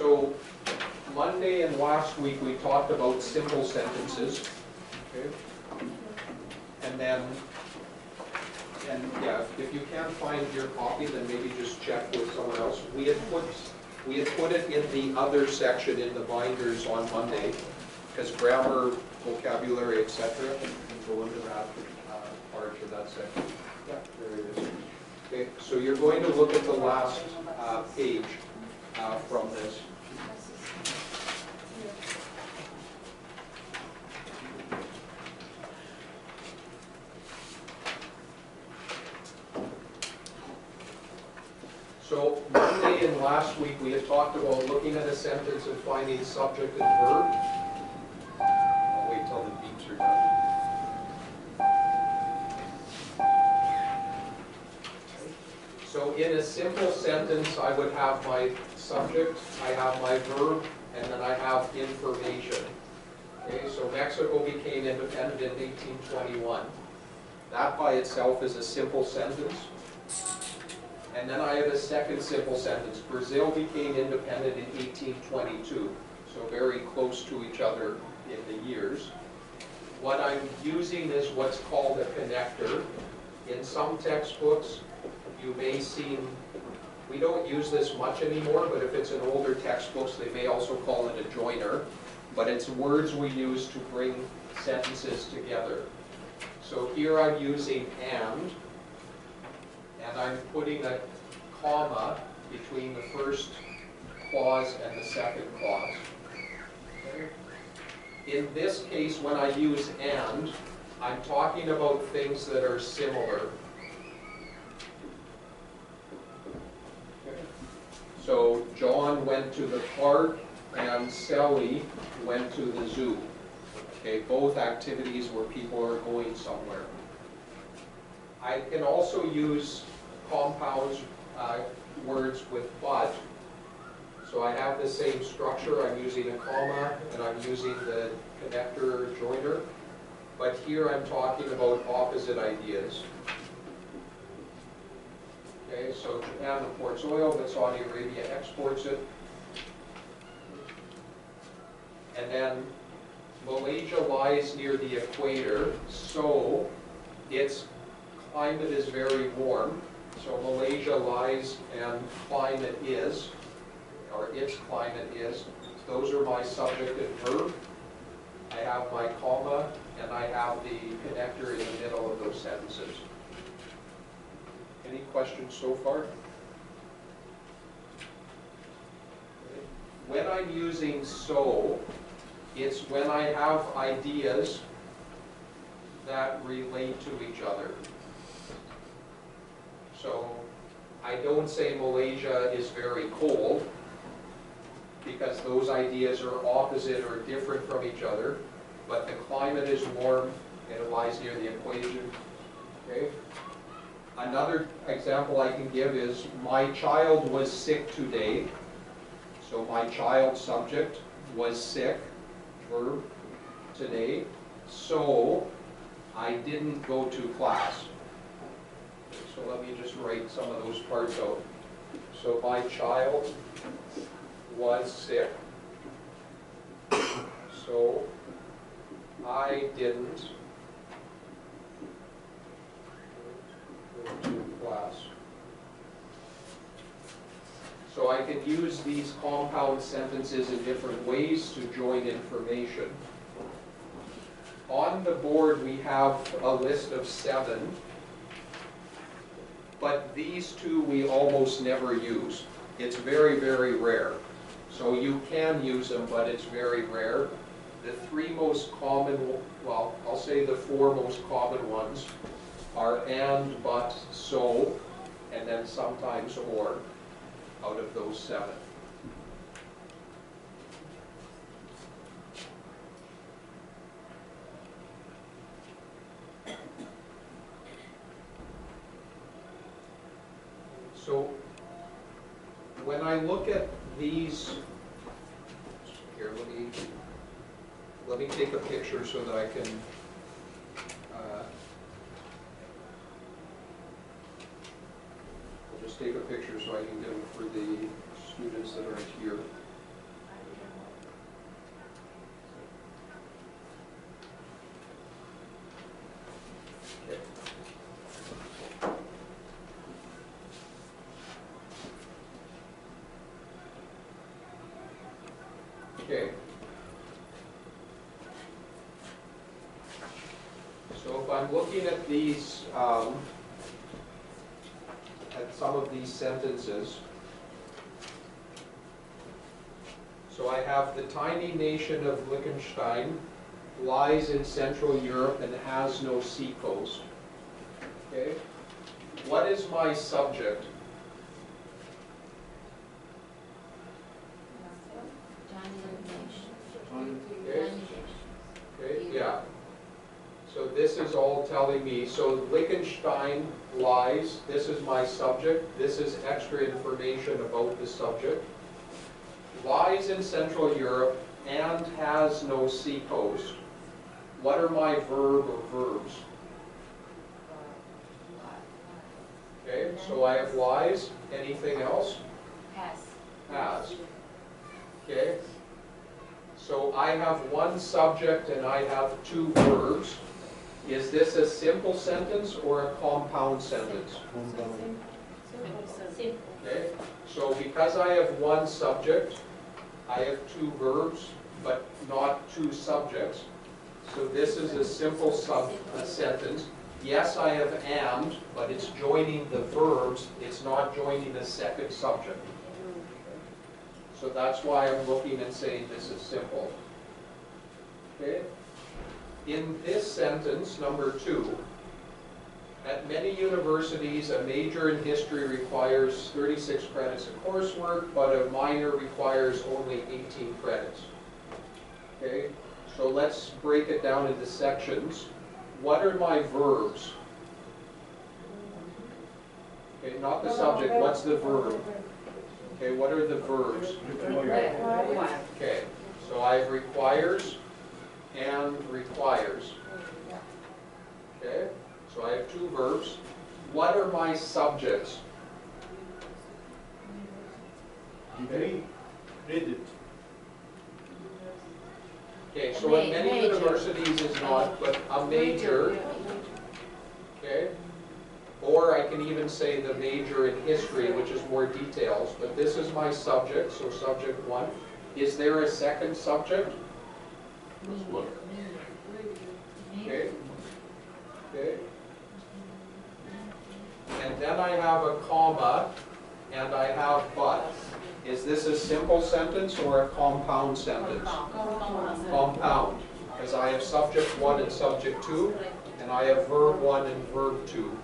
So Monday and last week we talked about simple sentences. Okay? And then, yeah, if you can't find your copy, then maybe just check with someone else. We had put it in the other section in the binders on Monday, because grammar, vocabulary, etc. can go into that part of that section. Yeah, there it is. Okay, so you're going to look at the last page from this. So Monday and last week we had talked about looking at a sentence and finding subject and verb. I'll wait till the beeps are done. So in a simple sentence, I would have my subject, I have my verb, and then I have information. Okay, so Mexico became independent in 1821. That by itself is a simple sentence. And then I have a second simple sentence. Brazil became independent in 1822. So very close to each other in the years. What I'm using is what's called a connector. In some textbooks, you may see, we don't use this much anymore, but if it's in older textbooks, they may also call it a joiner. But it's words we use to bring sentences together. So here I'm using and I'm putting a comma between the first clause and the second clause. Okay. In this case, when I use and, I'm talking about things that are similar. Okay. So John went to the park and Sally went to the zoo. Okay, both activities where people are going somewhere. I can also use compounds words with but. So I have the same structure. I'm using a comma and I'm using the connector or joiner. But here I'm talking about opposite ideas. Okay, so Japan imports oil, but Saudi Arabia exports it. And then Malaysia lies near the equator, so its climate is very warm. So Malaysia lies and climate is, or its climate is. Those are my subject and verb. I have my comma, and I have the connector in the middle of those sentences. Any questions so far? When I'm using so, it's when I have ideas that relate to each other. So I don't say Malaysia is very cold because those ideas are opposite or different from each other, but the climate is warm and it lies near the equator. Okay? Another example I can give is my child was sick today. So my child subject was sick, verb, today. So I didn't go to class. So let me just write some of those parts out. So my child was sick. So I didn't go to class. So I can use these compound sentences in different ways to join information. On the board we have a list of 7, but these two we almost never use. It's very, very rare. So you can use them, but it's very rare. The 3 most common, well, I'll say the 4 most common ones are and, but, so, and then sometimes or, out of those 7. So when I look at these, here, let me take a picture so that I can I'll just take a picture so I can get them for the students that aren't here. Okay. So if I'm looking at these, at some of these sentences, so I have the tiny nation of Liechtenstein lies in Central Europe and has no seacoast. Okay? What is my subject? Okay? Okay, yeah. So this is all telling me, so Liechtenstein lies, this is my subject, this is extra information about the subject. Lies in Central Europe and has no seacoast. What are my verb or verbs? Okay, so I have lies. Anything else? Has. Okay. So I have one subject and I have two verbs. Is this a simple sentence or a compound sentence? Okay. So because I have one subject, I have two verbs, but not two subjects. So this is a simple sentence. Yes, I have and, but it's joining the verbs. It's not joining a second subject. So that's why I'm looking and saying this is simple. Okay? In this sentence, number 2, at many universities, a major in history requires 36 credits of coursework, but a minor requires only 18 credits. Okay? So let's break it down into sections. What are my verbs? Okay, not the subject, what's the verb? Okay, what are the verbs? Okay, so I have requires and requires. Okay, so I have two verbs. What are my subjects? Degree, credit. Okay, so in many universities is not, but a major, okay? Or I can even say the major in history, which is more details, but this is my subject, so subject 1. Is there a second subject? Okay. Okay. And then I have a comma, and I have but. Is this a simple sentence or a compound sentence? Compound, because I have subject 1 and subject 2, and I have verb 1 and verb 2.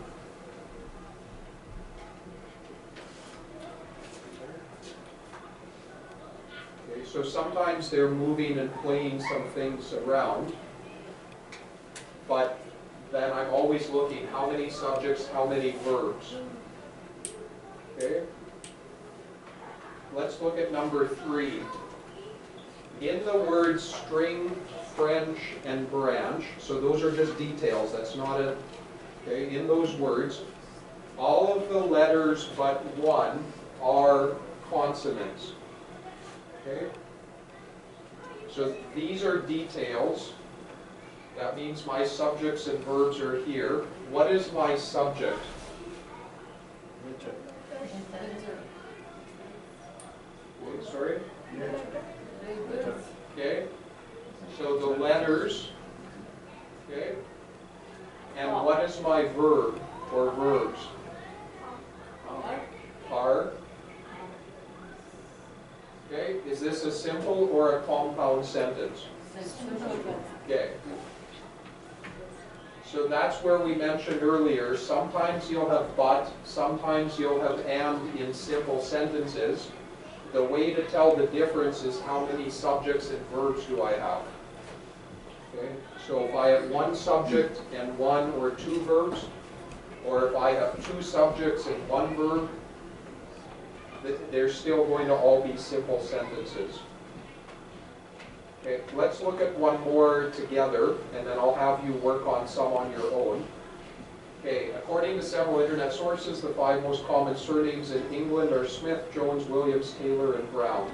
Okay, so sometimes they're moving and playing some things around, but then I'm always looking how many subjects, how many verbs. Okay? Let's look at number 3. In the words string, French, and branch, so those are just details, that's not a, okay, in those words, all of the letters but one are consonants. Okay? So these are details. That means my subjects and verbs are here. What is my subject? Okay, sorry? Okay, so the letters, okay, and what is my verb or verbs? Are. Okay, is this a simple or a compound sentence? Okay. So that's where we mentioned earlier, sometimes you'll have but, sometimes you'll have and in simple sentences. The way to tell the difference is how many subjects and verbs do I have. Okay, so if I have one subject and one or two verbs, or if I have two subjects and one verb, they're still going to all be simple sentences. Okay, let's look at one more together, and then I'll have you work on some on your own. Okay, according to several internet sources, the 5 most common surnames in England are Smith, Jones, Williams, Taylor, and Brown.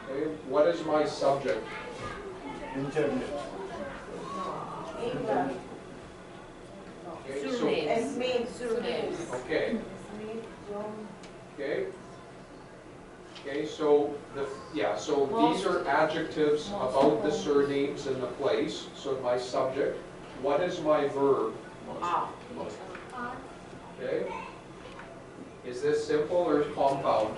Okay, what is my subject? Internet. Okay, so, Surnames. okay, okay. Okay, so so these are adjectives about the surnames in the place. So my subject, what is my verb? Ah. Okay? Is this simple or compound?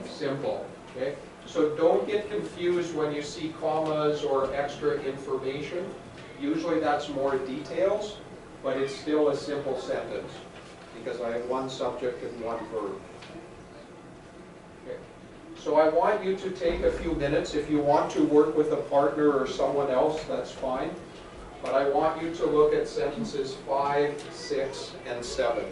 Simple, okay? So don't get confused when you see commas or extra information. Usually that's more details, but it's still a simple sentence because I have one subject and one verb. Okay. So I want you to take a few minutes. If you want to work with a partner or someone else, that's fine. But I want you to look at sentences 5, 6, and 7.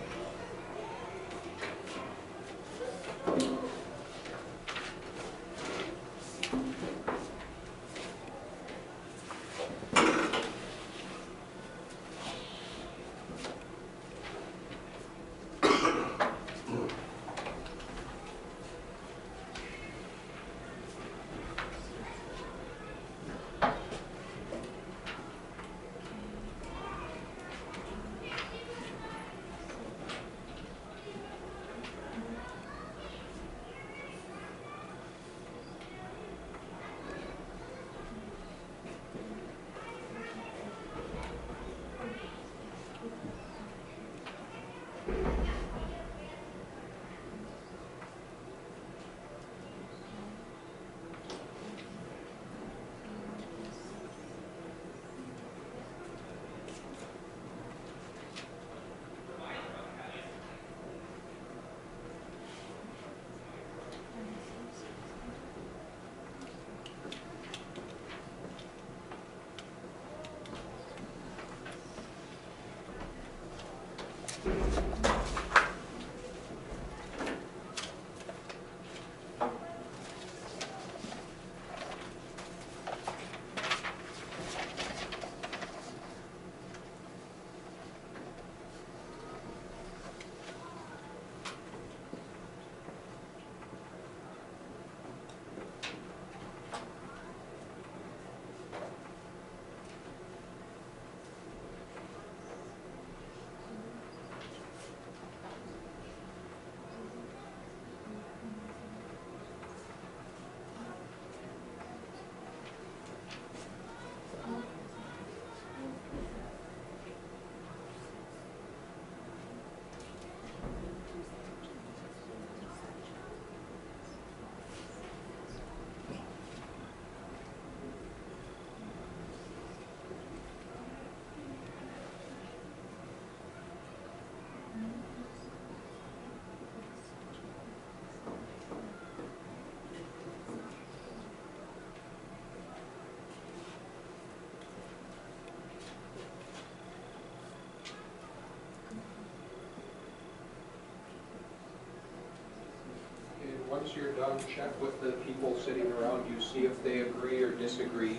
Once you're done, check with the people sitting around you, see if they agree or disagree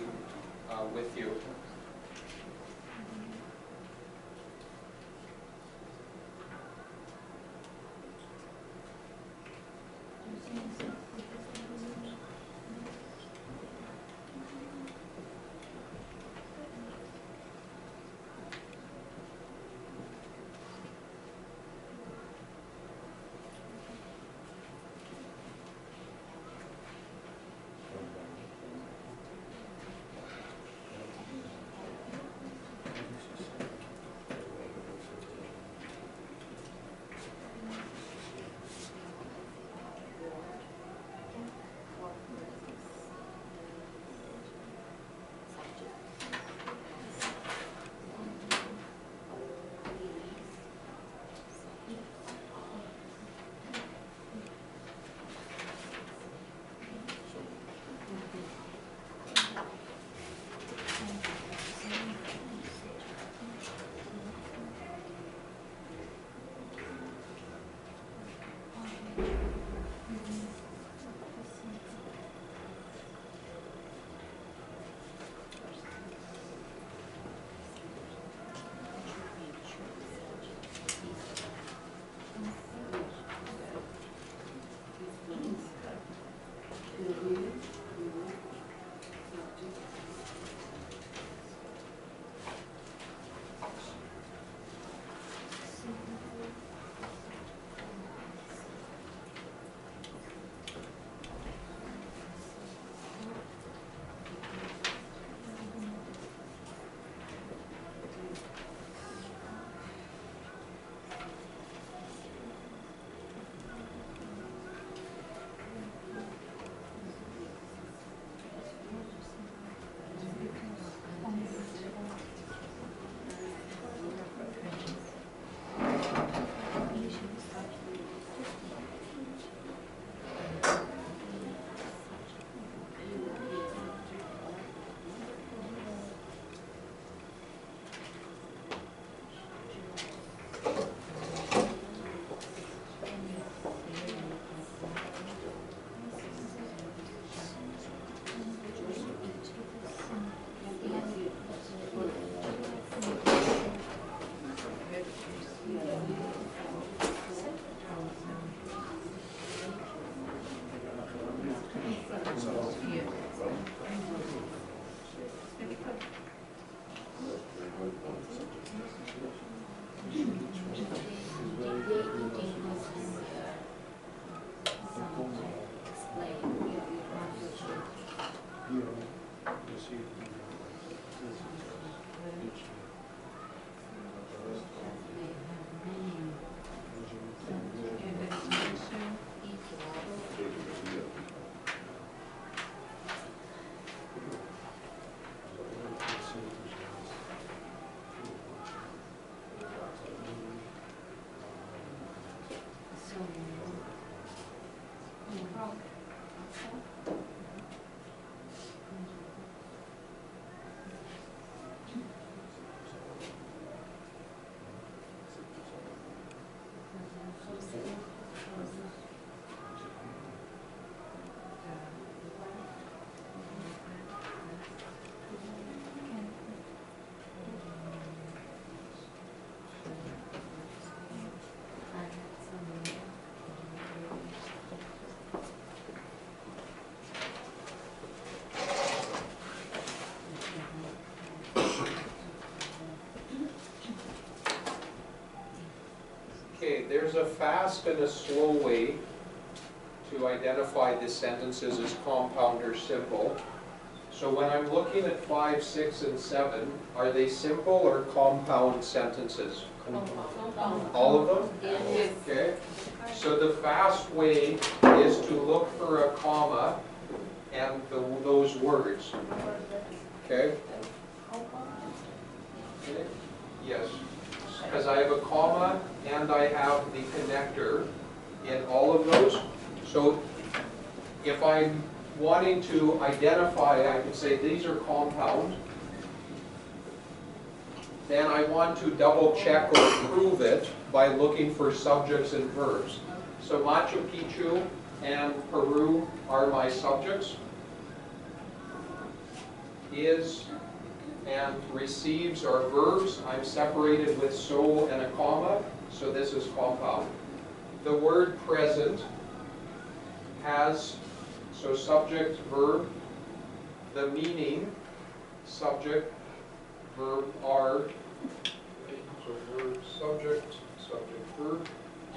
with you. Okay, there's a fast and a slow way to identify the sentences as compound or simple. So when I'm looking at 5, 6, and 7, are they simple or compound sentences? All of them? Yes. Okay. So the fast way is to look for a comma and those words. Okay? Okay? Yes. Because I have a comma and I have the connector in all of those. So if I'm wanting to identify, I can say these are compound. Then I want to double check or prove it by looking for subjects and verbs. So Machu Picchu and Peru are my subjects. Is and receives are verbs. I'm separated with so and a comma, so this is compound. The word present has, so subject, verb, the meaning, subject, verb, are, so verb, subject, verb,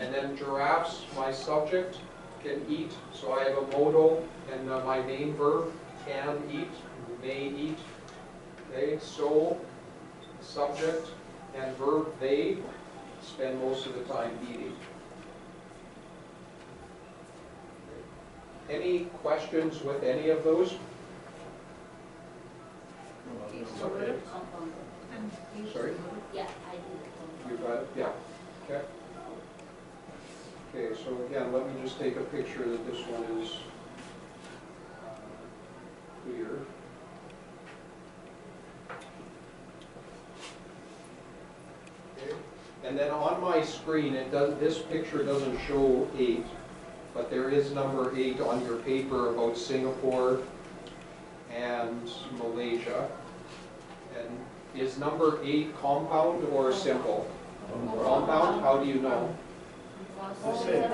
and then giraffes, my subject, can eat, so I have a modal, and my main verb, can eat, may eat. Okay, so, subject, and verb, they spend most of the time eating. Any questions with any of those? Okay. Sorry? Yeah, I did. You got it? Yeah. Okay. Okay, so again, let me just take a picture that this one is clear. Okay. And then on my screen, this picture doesn't show 8, but there is number 8 on your paper about Singapore and Malaysia. And is number 8 compound or simple? Compound, how do you know? Okay.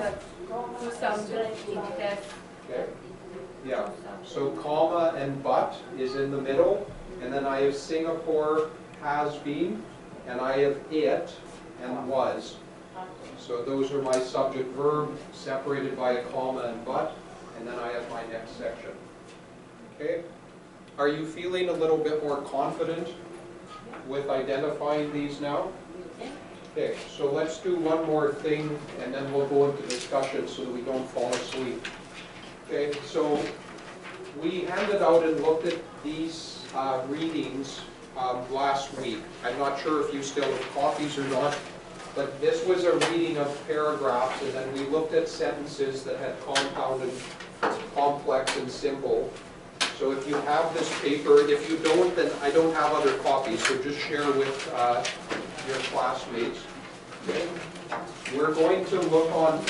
Yeah, so comma and but is in the middle, and then I have Singapore has been, and I have it and was. So those are my subject verb separated by a comma and but, and then I have my next section. Okay? Are you feeling a little bit more confident with identifying these now? Okay, so let's do one more thing and then we'll go into discussion so that we don't fall asleep. Okay, so we handed out and looked at these readings last week. I'm not sure if you still have copies or not, but this was a reading of paragraphs, and then we looked at sentences that had compound and complex and simple. So if you have this paper, if you don't, then I don't have other copies, so just share with your classmates. Okay. We're going to look on,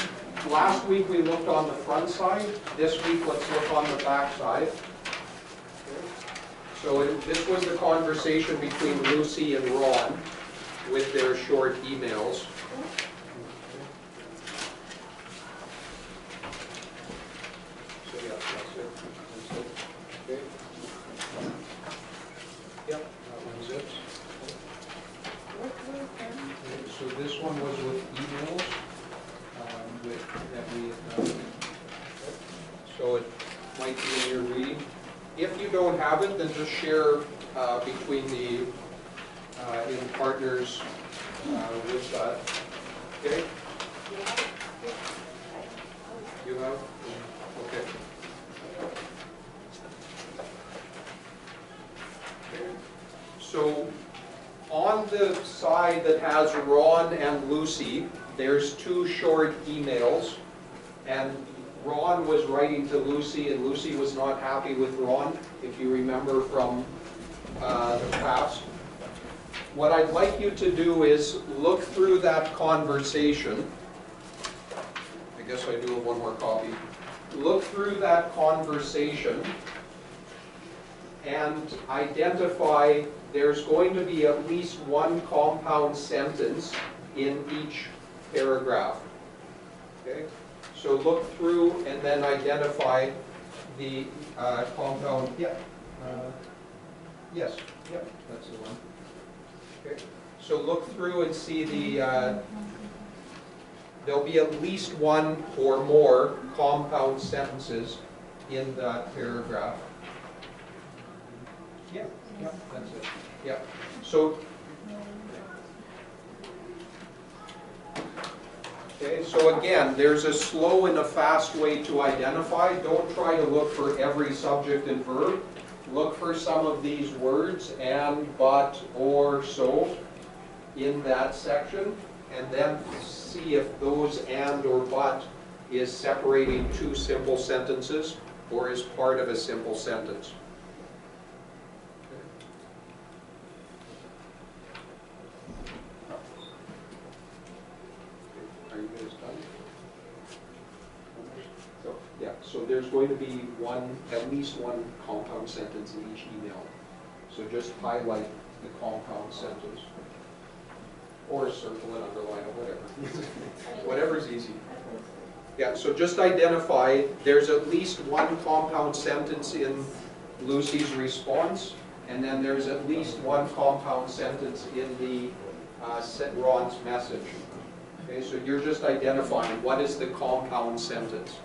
last week we looked on the front side, this week let's look on the back side. Okay. So this was the conversation between Lucy and Ron with their short emails. So yeah, that's it. Okay. Yep, that one's it. Okay, so this one was with emails that we had done. So it might be in your reading. If you don't have it, then just share between the in partners with that. Okay? You have? Okay. So on the side that has Ron and Lucy, there's 2 short emails, and Ron was writing to Lucy, and Lucy was not happy with Ron, if you remember from the past. What I'd like you to do is look through that conversation. I guess I do have one more copy. Look through that conversation and identify, there's going to be at least one compound sentence in each paragraph. Okay? So look through and then identify the compound. Yeah. Yes. Yep. That's the one. Okay. So look through and see the. There'll be at least one or more compound sentences in that paragraph. Yeah. Yeah. That's it. Yeah. So. Okay, so again, there's a slow and a fast way to identify. Don't try to look for every subject and verb. Look for some of these words, and, but, or, so, in that section, and then see if those and or but is separating two simple sentences or is part of a simple sentence. Are you guys done? So, yeah, so there's going to be at least one compound sentence in each email. So just highlight the compound sentence. Or circle it, underline it, whatever. Whatever's easy. Yeah, so just identify there's at least one compound sentence in Lucy's response, and then there's at least one compound sentence in the Ron's message. Okay, so you're just identifying what is the compound sentence.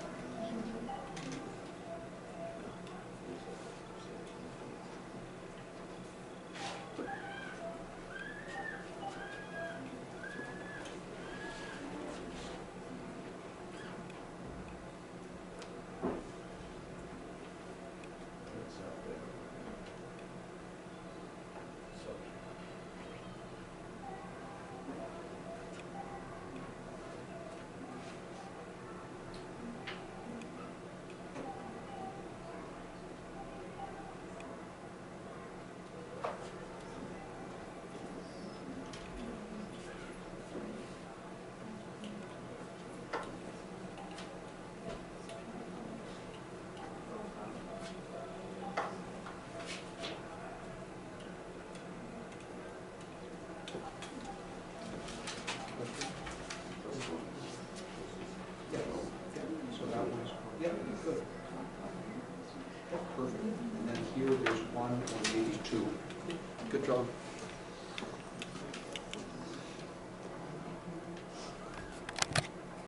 Perfect. And then here there's one or maybe two. Good job.